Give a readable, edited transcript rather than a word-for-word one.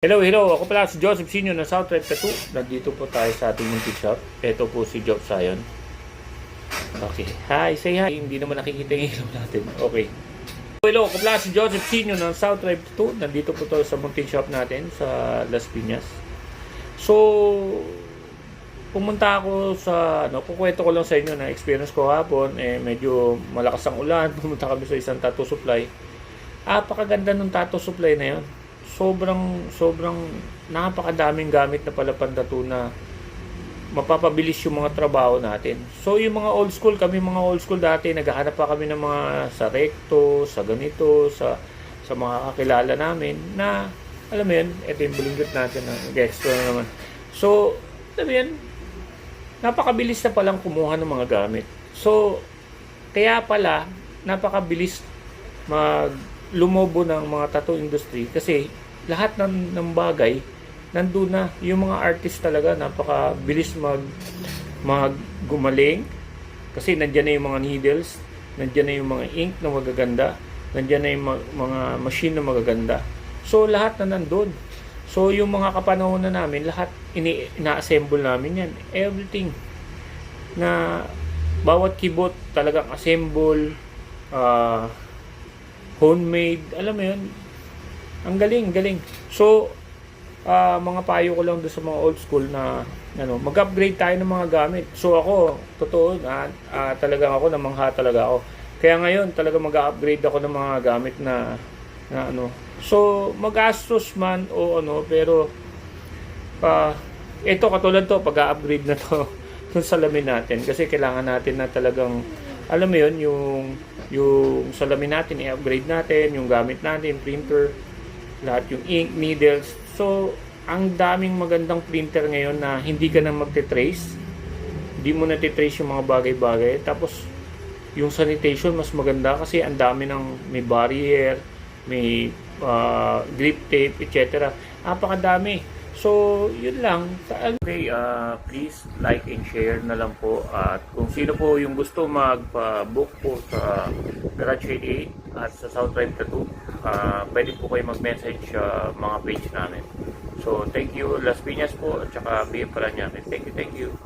Hello. Ako pala si Joseph Senior ng South Drive Tattoo. Nandito po tayo sa ating munting shop. Ito po si Job Sayon. Okay. Hi, say hi. Hindi naman nakikita yung ilaw natin. Okay. Hello, ako pala si Joseph Senior ng South Drive Tattoo. Nandito po tayo sa munting shop natin sa Las Piñas. So, pumunta ako sa, kukwento ko lang sa inyo na experience ko hapon. Medyo malakas ang ulan. Pumunta kami sa isang tattoo supply. Napakaganda ng tattoo supply na yun. Sobrang napakadaming gamit na pala pantattoo na mapapabilis yung mga trabaho natin. So yung mga old school, kami mga old school dati, naghahanap pa kami ng mga sa recto, sa ganito, sa mga kakilala namin na, alam mo yun, ito yung bulinggot natin na nag-extra na naman. So, alam mo yun, napakabilis na palang kumuha ng mga gamit. So, kaya pala, napakabilis lumobo ng mga tattoo industry kasi lahat ng bagay nandun na. Yung mga artist talaga napakabilis gumaling kasi nandiyan na yung mga needles, nandiyan na yung mga ink na magaganda, nandiyan na yung mga machine na magaganda. So lahat na nandun. So yung mga kapanahon na namin, lahat ina-assemble namin yan. Everything na bawat keyboard talagang assemble, homemade, alam mo yun, ang galing. So, mga payo ko lang doon sa mga old school na mag-upgrade tayo ng mga gamit. So ako, totoo, talagang ako, namangha talaga ako. Kaya ngayon, talaga mag-upgrade ako ng mga gamit na So, magastos man pero ito katulad to, pag-upgrade na to yung salamin natin. Kasi kailangan natin na talagang, alam mo yun, yung salamin natin, i-upgrade natin, yung gamit natin, printer, lahat yung ink, needles. So, ang daming magandang printer ngayon na hindi ka na magte-trace. Hindi mo na-trace yung mga bagay-bagay. Tapos, yung sanitation mas maganda kasi ang dami may barrier, may grip tape, etc. Napakadami. So, yun lang. Okay, please like and share na lang po. At kung sino po yung gusto magpa-book po sa Garage 88 at sa South Drive Tattoo, pwede po kayo mag-message sa mga page namin. So, thank you. Las Piñas po at saka BM Paranaque. Thank you.